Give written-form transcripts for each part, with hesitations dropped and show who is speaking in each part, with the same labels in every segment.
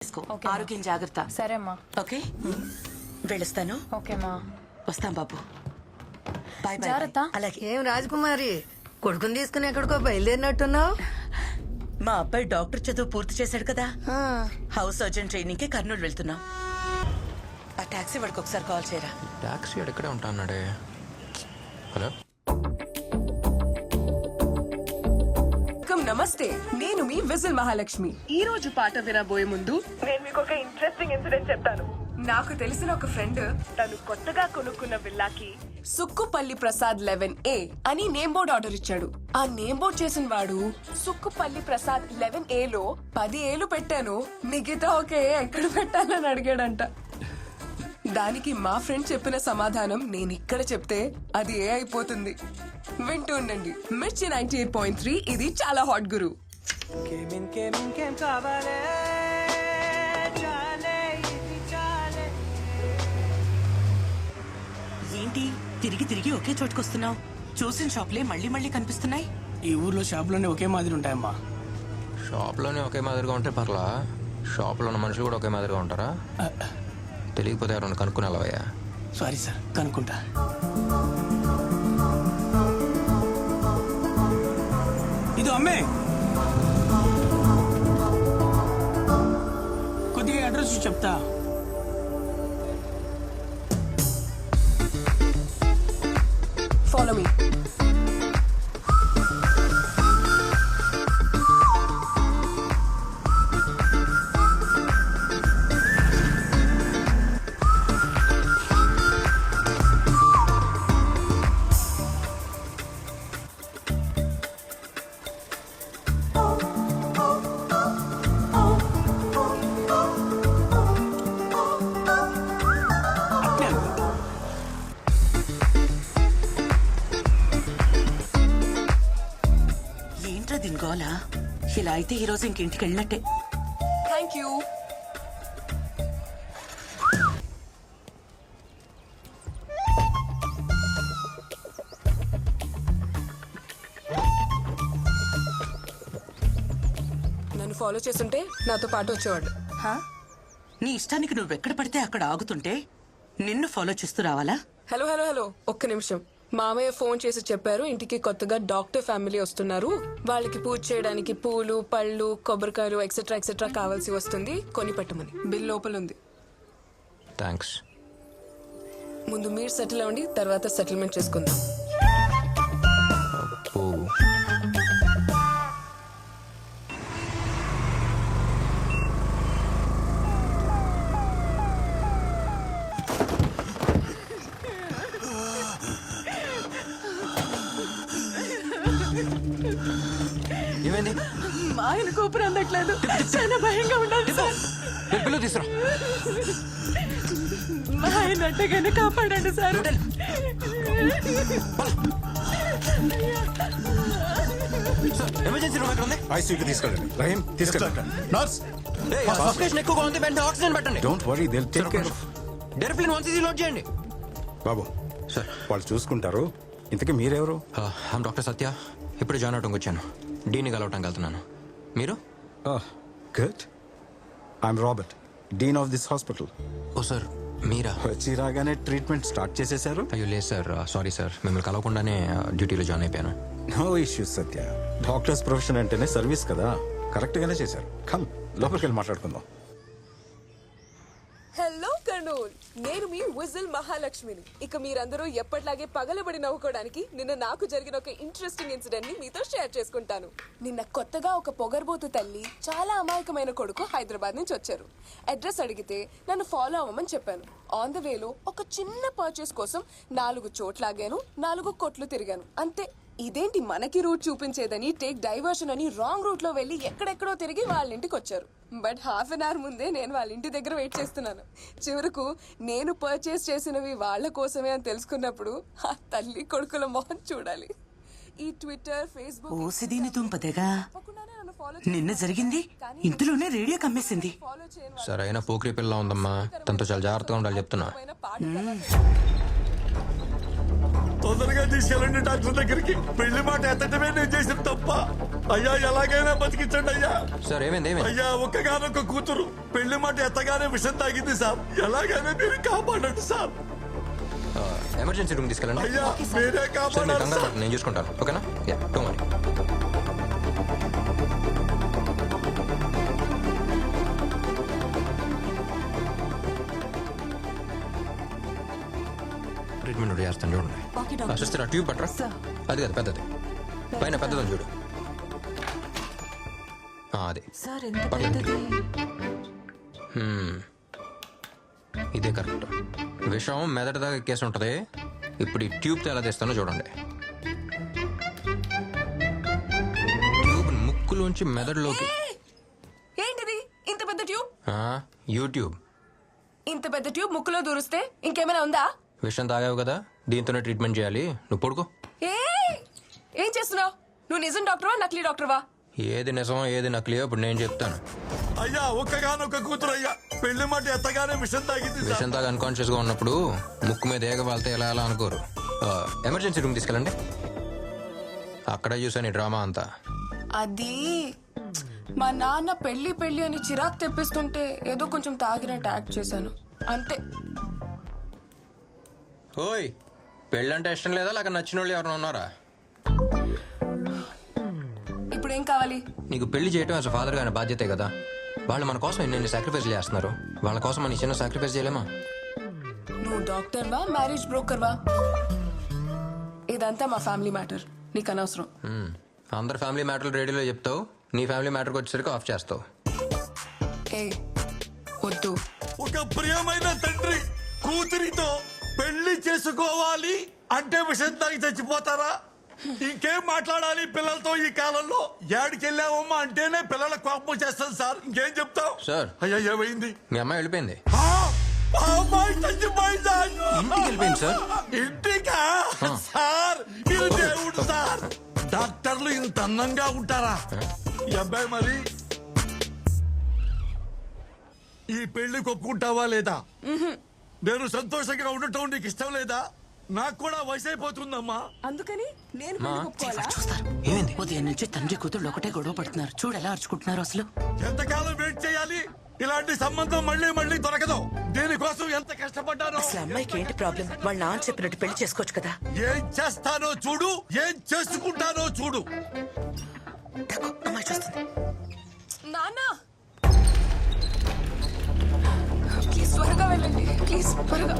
Speaker 1: తీసుకో.
Speaker 2: ఓకే అమ్మా.
Speaker 1: ఆరోగ్యం జాగ్రత్త.
Speaker 2: సరే అమ్మా.
Speaker 1: ఓకే వెళ్ళొస్తాను.
Speaker 2: ఓకేమ్మా.
Speaker 1: వస్తాం బాబు. Bye bye.
Speaker 2: జాగ్రత్త.
Speaker 1: అలాగే.
Speaker 3: ఏం రాజకుమారి కొడుకుని తీసుకుని ఎక్కడికో బయలుదేరినట్టున్నావు?
Speaker 1: మా అబ్బాయి డాక్టర్ చదువు పూర్తి చేశాడు కదా, హౌస్ సర్జన్ ట్రైనింగ్ కి కర్నూలు వెళ్తున్నాం. ఆ టాక్సీ వాడికి ఒకసారి కాల్ చేయరా.
Speaker 4: టాక్సీ ఎక్కడే ఉంటా అన్నాడే. హలో,
Speaker 5: నమస్తే, నేను మీ విజిల్ మహాలక్ష్మి. ఈ రోజు పాట వినబోయే ముందు నేను మీకు ఒక ఇంట్రెస్టింగ్ ఇన్సిడెంట్ చెప్తాను. నాకు తెలిసిన ఒక ఫ్రెండ్ తను కొత్తగా కొనుక్కున్న విల్లాకి సుక్కుపల్లి ప్రసాద్ 11A అని నేమ్ బోర్డ్ ఆర్డర్ ఇచ్చాడు. ఆ నేమ్ బోర్డ్ చేసిన వాడు సుక్కుపల్లి ప్రసాద్ 11A లో 10 ఏలు పెట్టాను, మిగతా ఒక ఏ ఎక్కడ పెట్టాలని అడిగాడంట. దానికి మా ఫ్రెండ్ చెప్పిన సమాధానం నేను ఇక్కడ చెప్తే అది ఏ అయిపోతుంది. వింటూ ఉండండి మిర్చి 98.3. ఇది చాలా హాట్ గురు.
Speaker 1: ఏంటి తిరిగి తిరిగి ఒకే చోటుకొస్తున్నావు? చూసిన షాప్లే మళ్ళీ మళ్ళీ కనిపిస్తున్నాయి.
Speaker 6: ఈ ఊర్లో షాపులోనే ఒకే మాదిరి ఉంటాయమ్మా.
Speaker 4: షాప్లోనే ఒకే మాదిరిగా ఉంటే పర్లా, షాప్లో ఉన్న మనుషులు కూడా ఒకే మాదిరిగా ఉంటారా? తెలియకపోతే ఎవరన్నా కనుక్కునేలావయ్యా.
Speaker 6: Sorry sir, కనుక్కుంటా. ఇది అమ్మే, కొద్దిగా అడ్రస్ చెప్తా.
Speaker 5: Follow me.
Speaker 1: ఏంట్రా దీని గోలా? ఇలా అయితే ఈ రోజు ఇంకింటికి వెళ్ళినట్టే.
Speaker 5: Thank you. నన్ను ఫాలో చేస్తుంటే నాతో పాటు వచ్చేవాడు.
Speaker 1: నీ ఇష్టానికి నువ్వెక్కడ పడితే అక్కడ ఆగుతుంటే నిన్ను ఫాలో చేస్తూ రావాలా?
Speaker 5: హలో హలో హలో, ఒక్క నిమిషం. మామయ్య ఫోన్ చేసి చెప్పారు ఇంటికి కొత్తగా డాక్టర్ ఫ్యామిలీ వస్తున్నారు, వాళ్ళకి పూజ చేయడానికి పూలు పళ్ళు కొబ్బరికాయలు ఎక్సెట్రా ఎక్సెట్రా కావాల్సి వస్తుంది, కొని పెట్టమని. బిల్ లోపల ఉంది.
Speaker 4: థ్యాంక్స్.
Speaker 5: ముందు మీరు సెటిల్ అవ్వండి, తర్వాత సెటిల్మెంట్ చేసుకుందాం.
Speaker 4: ఓ, ఏమైంది?
Speaker 5: మా ఆయన కూపర్ అందట్లేదు, చాలా భయంగా ఉండాలి సార్.
Speaker 4: బిల్లు తీసురా.
Speaker 5: మా ఆయన అట్టగానే కాపాడండి సార్.
Speaker 4: ఎమర్జెన్సీ రూమ్ ఎక్కడ ఉంది?
Speaker 7: ఐసీయూకి తీసుకెళ్ళండి. రహీం తీసుకెళ్ళండి. నర్స్,
Speaker 4: సఫికేషన్ ఎక్కువగా ఉంది, వెంటనే ఆక్సిజన్ పెట్టండి.
Speaker 7: Don't worry, they will take care.
Speaker 4: Deriphyllin 1cc load చేయండి.
Speaker 7: బాబు
Speaker 4: సార్,
Speaker 7: వాళ్ళు చూసుకుంటారు. ఇంతకీ మీరెవరు?
Speaker 4: I'm doctor Satya. ఇప్పుడు జాయిన్ అవడానికి వచ్చాను. డీని కలవటానికి వెళ్తున్నాను. మీరు?
Speaker 7: Good. I'm Robert, dean of this hospital.
Speaker 4: Oh sir, మీరా?
Speaker 7: వచ్చి రాగానే ట్రీట్మెంట్ స్టార్ట్ చేసేశారు.
Speaker 4: అయ్యో లేదు సార్, సారీ సార్, మిమ్మల్ని కలవకుండానే డ్యూటీలో జాయిన్ అయిపోయాను.
Speaker 7: నో ఇష్యూస్ సత్య, డాక్టర్స్ ప్రొఫెషన్ అంటేనే సర్వీస్ కదా. కరెక్ట్ గానే చేశారు. కమ్, లోపలికి వెళ్ళి మాట్లాడుకుందాం.
Speaker 5: హలో కర్నూల్, నేను మీ విజిల్ మహాలక్ష్మిని. ఇక మీరందరూ ఎప్పట్లాగే పగలబడి నవ్వుకోవడానికి నిన్న నాకు జరిగిన ఒక ఇంట్రెస్టింగ్ ఇన్సిడెంట్ ని మీతో షేర్ చేసుకుంటాను. నిన్న కొత్తగా ఒక పొగర్బోతు తల్లి చాలా అమాయకమైన కొడుకు హైదరాబాద్ నుంచి వచ్చారు. అడ్రస్ అడిగితే నన్ను ఫాలో అవ్వమని చెప్పాను. ఆన్ ద వేలో ఒక చిన్న పర్చేస్ కోసం 4 చోట్లాగాను, 4 కొట్లు తిరిగాను, అంతే. ఇదేంటి మనకి రూట్ చూపించేదని టేక్ డైవర్షన్ అని రాంగ్ రూట్ లో వెళ్లి ఎక్కడెక్కడో తిరిగి వాళ్ళ ఇంటికి వచ్చారు. బట్ హాఫ్ అన్ అవర్ ముందే నేను వాళ్ళ ఇంటి దగ్గర వెయిట్ చేస్తున్నాను. చివరకు నేను పర్చేస్ చేసినవి వాళ్ళ కోసమే అని తెలుసుకున్నప్పుడు ఆ తల్లి కొడుకుల మొహం చూడాలి. ఈ ట్విట్టర్, ఫేస్బుక్
Speaker 1: ఓసిదీని తుంపదగా నిన్న జరిగింది ఇంతలోనే రేడియో కమ్మేసింది.
Speaker 4: సరైన పోకిరి పిల్ల ఉందమ్మా, తనతో చాలా జాగ్రత్తగా ఉండాలి చెప్తున్నా.
Speaker 8: తొందరగా తీసుకెళ్ళండి డాక్టర్ దగ్గరికి. పెళ్లి మాట ఎత్తటమే నేను చేసిన తప్ప.
Speaker 2: అయ్యా ఎలాగైనా బతికించండి అయ్యా.
Speaker 4: సార్ ఏమైంది ఏమైంది
Speaker 2: అయ్యా ఒక్కగానొక్క కూతురు పెళ్లి మాట ఎత్తగానే విషం తాగింది సార్. ఎలాగైనా మీరు కాపాడండి సార్.
Speaker 4: ఎమర్జెన్సీ రూమ్ తీసుకెళ్ళండి
Speaker 2: అయ్యా మీరే
Speaker 4: సార్ మీరు
Speaker 2: కాపాడాలి
Speaker 4: కంగారు
Speaker 2: సార్.
Speaker 4: పడకండి, నేను చూసుకుంటాను. ఓకేనా? Yeah, don't worry. ట్రీట్మెంట్ ఒకటి చేస్తాను చూడండి. సిస్టర్ ఆ ట్యూబ్ పట్టరా. అది కదా పెద్దది, పైన పెద్దదని చూడు. అది
Speaker 5: సార్ ఎంత
Speaker 4: పర్లేదు.
Speaker 5: పెద్దది?
Speaker 4: ఇదే కరెక్ట్. విషం మెదడు దాకా ఎక్కేసి ఉంటుంది. ఇప్పుడు ఈ ట్యూబ్ ఎలా తీస్తానో చూడండి. ట్యూబ్ ముక్కులోంచి మెదడులోకి.
Speaker 5: ఏంటిది ఇంత పెద్ద ట్యూబ్?
Speaker 4: యూట్యూబ్.
Speaker 5: ఇంత పెద్ద ట్యూబ్ ముక్కులో దూరిస్తే ఇంకేమైనా ఉందా?
Speaker 4: విషం తాగావు కదా, దీంతోనే ట్రీట్మెంట్ చేయాలి. నువ్వు పడుకో.
Speaker 5: ఏం చేస్తున్నావు? నువ్వు నిజం డాక్టర్వా నకిలీ డాక్టర్వా?
Speaker 4: ఏది నిజమో ఏది నకిలీయో ఇప్పుడు నేను చెప్తాను.
Speaker 2: అయ్యా ఒక్కగానొక్క కూతురు అయ్యా పెళ్లి మాట ఎత్తగానే విషం తాగింది సార్.
Speaker 4: విషం తాగా అన్కాన్షియస్ గా ఉన్నప్పుడు ముక్కు మీద ఏగ వాళ్తే ఎలా ఎలా అనుకోరు. ఎమర్జెన్సీ రూమ్ తీసుకెళ్ళండి. అక్కడ చూసాను ఈ డ్రామా అంతా.
Speaker 5: అది మా నాన్న పెళ్లి పెళ్లి అని చిరాకు తెప్పిస్తుంటే ఏదో కొంచెం తాగినట్టు యాక్ట్ చేశాను అంతే.
Speaker 4: ఓయ్, పెళ్ళంటే ఇష్టం లేదా లేక నచ్చిన వాళ్ళు ఎవరైనా ఉన్నారా?
Speaker 5: ఇప్పుడు ఏం కావాలి?
Speaker 4: నీకు పెళ్లి చేయడం అసలు ఫాదర్ గారి బాధ్యతే కదా. వాళ్ళు మన కోసం ఎన్ని సాక్రిఫైస్ చేస్తున్నారు. వాళ్ళ కోసం మన చిన్న సాక్రిఫైస్ చేయలేమా?
Speaker 5: నువ్వు డాక్టర్వా మ్యారేజ్ బ్రోకర్వా? ఇదంతా మా ఫ్యామిలీ మ్యాటర్, నీకు అనవసరం.
Speaker 4: అందరు ఫ్యామిలీ మ్యాటర్లు రేడియోలో చెప్తావు, నీ ఫ్యామిలీ మ్యాటర్కి వచ్చేసరికి ఆఫ్ చేస్తావు.
Speaker 5: ఏ వద్దు.
Speaker 2: ఒక ప్రియమైన తండ్రి కూతురితో పెళ్లి చేసుకోవాలి అంటే విషం తాగి చచ్చిపోతారా? ఇంకేం మాట్లాడాలి పిల్లలతో ఈ కాలంలో? ఏడికెళ్ళావమ్మా అంటేనే పిల్లల కోపం చేస్తాను సార్. ఇంకేం చెప్తావు
Speaker 4: సార్,
Speaker 2: అయ్యా ఏమైంది?
Speaker 4: మీ అమ్మాయి వెళ్ళిపోయింది.
Speaker 2: ఆ! ఆ అమ్మాయి చచ్చిపోయిందా?
Speaker 4: ఇంటికి వెళ్ళిపోయింది సార్.
Speaker 2: ఇంటికా? సార్ మీరు దేవుడు సార్. డాక్టర్లు ఇంత అందంగా ఉంటారా? ఈ అబ్బాయి మరి ఈ పెళ్లికి ఒప్పుకుంటావా లేదా? నేను సంతోషంగా ఉండటం నీకు ఇష్టం లేదా? నాకు కూడా వయసు అయిపోతుందమ్మా.
Speaker 5: అందుకని నేను
Speaker 4: మా,
Speaker 5: పెళ్లికి ఒప్పుకోవాలా?
Speaker 1: చూస్తారు
Speaker 4: ఏమైంది?
Speaker 1: ఉదయం నుంచి తండ్రి కూతుళ్ళు ఒకటే గొడవ పడుతున్నారు. చూడు ఎలా అరుచుకుంటున్నారు అసలు.
Speaker 2: ఎంతకాలం వెయిట్ చేయాలి? ఇలాంటి సంబంధం మళ్ళీ మళ్ళీ దొరకదు. దీనికోసం ఎంత కష్టపడ్డానో.
Speaker 1: అసలు అమ్మాయికి ఏంటి ప్రాబ్లం? వాళ్ళ నాన్న చెప్పినట్టు పెళ్లి చేసుకోవచ్చు కదా.
Speaker 2: ఏం చేస్తానో చూడు, ఏం చేసుకుంటానో చూడు.
Speaker 1: తక్కువ అమ్మాయి చూస్తుంది.
Speaker 5: నాన్న ప్లీజ్ త్వరగా వెళ్ళండి, ప్లీజ్ త్వరగా.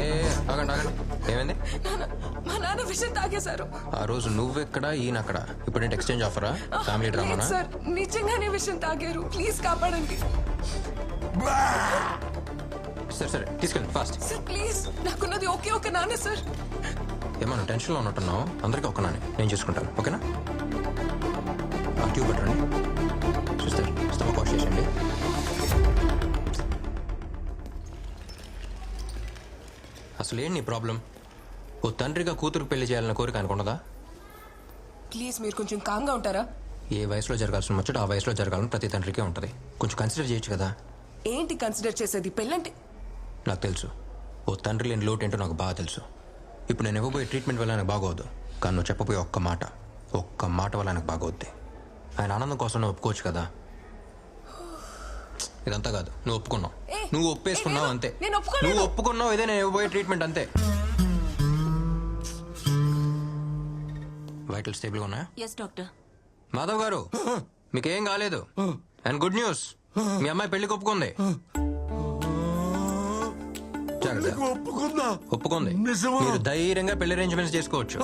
Speaker 4: ఏ ఆగండి ఆగండి, ఏమైంది?
Speaker 5: నాన్న, మా నాన్న విషయం తాగేశారు.
Speaker 4: ఆ రోజు నువ్వెక్కడ ఈయనక్కడ. ఇప్పుడు ఏంటి ఎక్స్చేంజ్ ఆఫరా? ఫ్యామిలీ
Speaker 5: లేదు
Speaker 4: డ్రామానా?
Speaker 5: సార్, నిజంగానే విషయం తాగారు. ప్లీజ్ కాపాడండి
Speaker 4: సరే సరే తీసుకెళ్ళి ఫాస్ట్.
Speaker 5: సార్. ప్లీజ్, నాకున్నది ఒకే ఒక నాన్న సార్.
Speaker 4: ఏమన్నా టెన్షన్లో ఉన్నట్టున్నావు? అందరికీ ఒక్కనానే, నేను చూసుకుంటాను. ఓకేనా? ఆ ట్యూబ్ పెట్టండి. సిస్టర్ స్టమక్ వాష్ చేసేయండి. అసలు ఏంటి నీ ప్రాబ్లం? ఓ తండ్రిగా కూతురు పెళ్లి చేయాలన్న కోరిక అనుకున్నదా?
Speaker 5: ప్లీజ్ మీరు కొంచెం కామ్గా ఉంటారా?
Speaker 4: ఏ వయసులో జరగాల్సిన ముచ్చట ఆ వయసులో జరగాలని ప్రతి తండ్రికే ఉంటుంది. కొంచెం కన్సిడర్ చేయొచ్చు కదా.
Speaker 5: ఏంటి కన్సిడర్ చేసేది? పెళ్ళంటే
Speaker 4: నాకు తెలుసు, ఓ తండ్రి లేని లోటు ఏంటో నాకు బాగా తెలుసు. ఇప్పుడు నేను ఇవ్వబోయే ట్రీట్మెంట్ వల్ల నాకు బాగోదు, కానీ నువ్వు చెప్పబోయే ఒక్క మాట వల్ల నాకు బాగోద్ది. ఆయన ఆనందం కోసం నువ్వు ఒప్పుకోవచ్చు కదా. ఇదంతా కాదు, నువ్వు ఒప్పుకున్నావు,
Speaker 5: ఏ,
Speaker 4: నువ్వు ఒప్పేసుకున్నావు
Speaker 5: ఏ,
Speaker 4: అంతే.
Speaker 5: నేను ఒప్పుకోలేదు.
Speaker 4: నువ్వు ఒప్పుకున్నావు, ఇదే నేను ఇవ్వబోయే ట్రీట్మెంట్ అంతే. వైటల్ స్టేబుల్గా ఉన్నాయా?
Speaker 8: Yes doctor.
Speaker 4: మాధవ్ గారు, మీకేం కాలేదు. అండ్ గుడ్ న్యూస్, మీ అమ్మాయి పెళ్లికి ఒప్పుకుంది. జాగ్రత్త.
Speaker 2: నీకు ఒప్పుకుందా?
Speaker 4: ఒప్పుకుంది.
Speaker 2: నిజమా?
Speaker 4: మీరు ధైర్యంగా పెళ్లి అరేంజ్మెంట్స్ చేసుకోవచ్చు.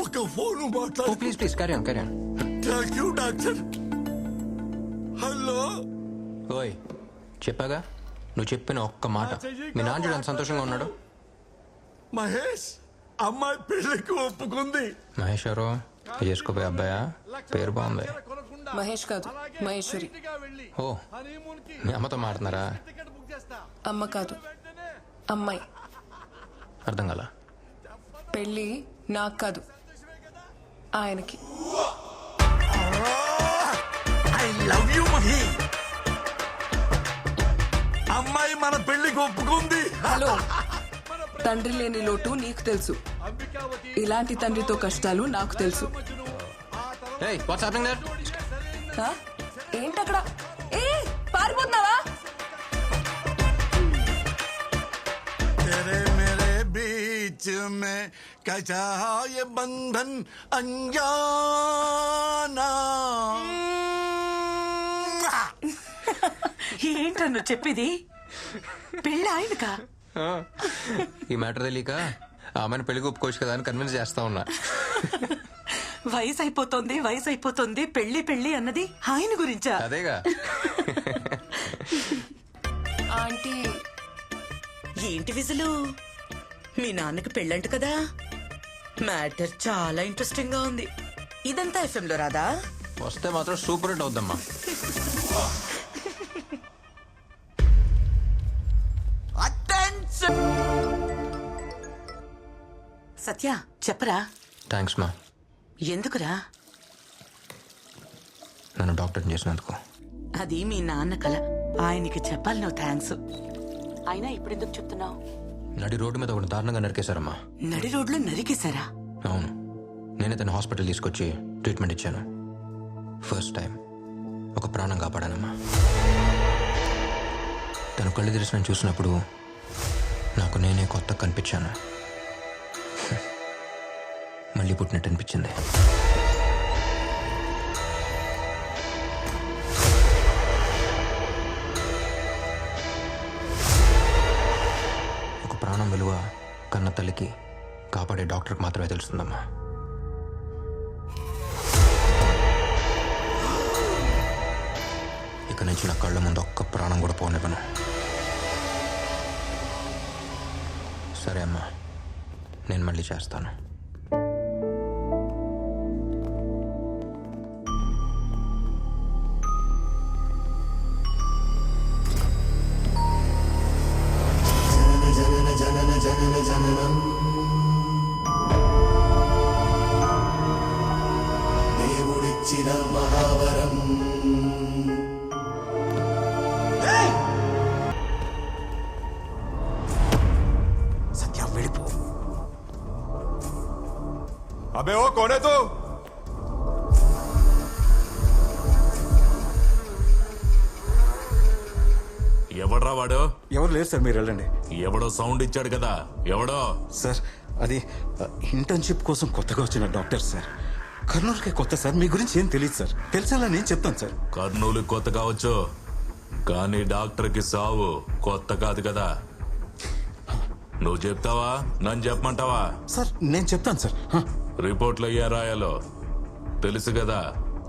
Speaker 2: ఒక ఫోన్
Speaker 4: ఓ
Speaker 2: మాట్లాడు.
Speaker 4: Please please carry on carry on.
Speaker 2: Thank you doctor. Hello.
Speaker 4: ఓయ్, చెప్పాగా, నువ్వు చెప్పిన ఒక్క మాట. మీ నాన్న చూడు ఎంత సంతోషంగా ఉన్నాడు.
Speaker 2: మహేష్, అమ్మాయి పెళ్లికి ఒప్పుకుంది.
Speaker 4: మహేశ్వరు చేసుకోపోయే అబ్బాయా? పేరు బాగుంది.
Speaker 5: మహేష్ కాదు, మహేశ్వరి.
Speaker 4: ఓ, మీ అమ్మతో మాట్లాడుతున్నారా?
Speaker 5: అమ్మ కాదు, అమ్మాయి.
Speaker 4: అర్థం కాల.
Speaker 5: పెళ్ళి నాకు కాదు, ఆయనకి.
Speaker 2: I love you Mahi. అమ్మాయి మన పెళ్లికి ఒప్పుకుంది.
Speaker 5: హలో, తండ్రి లేని లోటు నీకు తెలుసు. ఇలాంటి తండ్రితో కష్టాలు నాకు తెలుసు.
Speaker 4: Hey, what's happening there?
Speaker 5: ఆ? ఏంటక్కడ? ఏ పారిపోతున్నావా?
Speaker 2: तेरे मेरे बीच में कैसा ये बंधन अनजाना.
Speaker 1: ఏంట్రా నువ్వు చెప్పేది? పెళ్ళి ఆయనకా?
Speaker 4: ఈ మ్యాటర్ తెలియక ఆమెను పెళ్లి ఒప్పుకోవచ్చు కదా అని కన్విన్స్ చేస్తా ఉన్నా.
Speaker 1: వయసు అయిపోతుంది పెళ్లి పెళ్లి అన్నది ఆయన గురించా?
Speaker 4: అదేగా.
Speaker 5: ఆంటీ
Speaker 1: ఏంటి విజులు? మీ నాన్నకి పెళ్ళంట కదా? మ్యాటర్ చాలా ఇంట్రెస్టింగ్ గా ఉంది. ఇదంతా FM లో రాదా?
Speaker 4: వస్తే మాత్రం సూపర్ హిట్ అవుద్దమ్మా.
Speaker 1: సత్య చెప్పరా.
Speaker 4: థ్యాంక్స్ మా,
Speaker 1: ఎందుకురా?
Speaker 4: నన్ను డాక్టర్ చేసినందుకు.
Speaker 1: అది మీ నాన్న కల, ఆయనకి చెప్పాలి నువ్వు థ్యాంక్స్. అయినా ఇప్పుడెందుకు చెప్తున్నావు?
Speaker 4: నడి రోడ్డు మీద ఒకటి దారుణంగా నరికేశారమ్మా.
Speaker 1: నడి రోడ్లో నరికేశారా?
Speaker 4: అవును, నేనే తన హాస్పిటల్ తీసుకొచ్చి ట్రీట్మెంట్ ఇచ్చాను. ఫస్ట్ టైం ఒక ప్రాణం కాపాడానమ్మా. తను కళ్ళు తెరిచి నన్ను చూసినప్పుడు నాకు నేనే కొత్త కనిపించాను. మళ్ళీ పుట్టినట్టు అనిపించింది. ఒక ప్రాణం విలువ కన్న తల్లికి, కాపాడే డాక్టర్కి మాత్రమే తెలుస్తుందమ్మా. ఇక నుంచి నా కళ్ళ ముందు ఒక్క ప్రాణం కూడా పోనివ్వను. సరే అమ్మా, నేను మళ్ళీ చేస్తాను.
Speaker 8: దేవుడిచ్చిన మహావరం.
Speaker 7: సత్య వెళ్ళిపో. అబే ఓ కోనే తో.
Speaker 2: ఎవడ్రా వాడు?
Speaker 7: ఎవరు లేరు సార్, మీరు వెళ్ళండి.
Speaker 2: ఎవడో సౌండ్ ఇచ్చాడు కదా, ఎవడో?
Speaker 7: సార్ అది ఇంటర్న్షిప్ కోసం కొత్తగా వచ్చిన డాక్టర్ సార్. కర్నూలుకే కొత్త సార్, మీ గురించి ఏం తెలియదు సార్. తెలిసేలా నేను చెప్తాను సార్.
Speaker 2: కర్నూలు కొత్త కావచ్చు, కానీ డాక్టర్కి సావు కొత్త కాదు కదా. నువ్వు చెప్తావా, నన్ను చెప్పమంటావా?
Speaker 7: సార్ నేను చెప్తాను సార్.
Speaker 2: రిపోర్ట్లో ఏ రాయాలో తెలుసు కదా.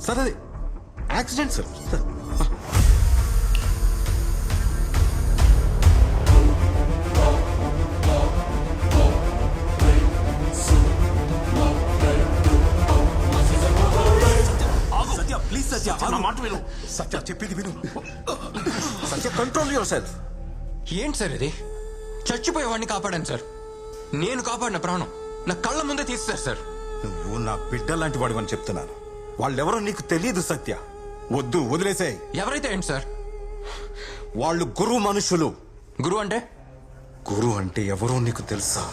Speaker 7: సార్ అది యాక్సిడెంట్ సార్.
Speaker 6: సత్య ప్లీజ్ సత్య నా మాట విను.
Speaker 7: సత్య చెప్పింది విను. సత్య కంట్రోల్ యువర్ సెల్ఫ్.
Speaker 4: ఏంటి సార్ ఇది? చచ్చిపోయేవాడిని కాపాడాను సార్. నేను కాపాడిన ప్రాణం నా కళ్ళ ముందే తీస్తారు సార్.
Speaker 7: నువ్వు నా బిడ్డ లాంటి వాడు అని చెప్తున్నాను. వాళ్ళెవరో నీకు తెలియదు సత్య. వద్దు, వదిలేసే.
Speaker 4: ఎవరైతే ఏంటి సార్?
Speaker 7: వాళ్ళు గురువు మనుషులు.
Speaker 4: గురువు అంటే?
Speaker 7: గురువు అంటే ఎవరో నీకు తెలుసా?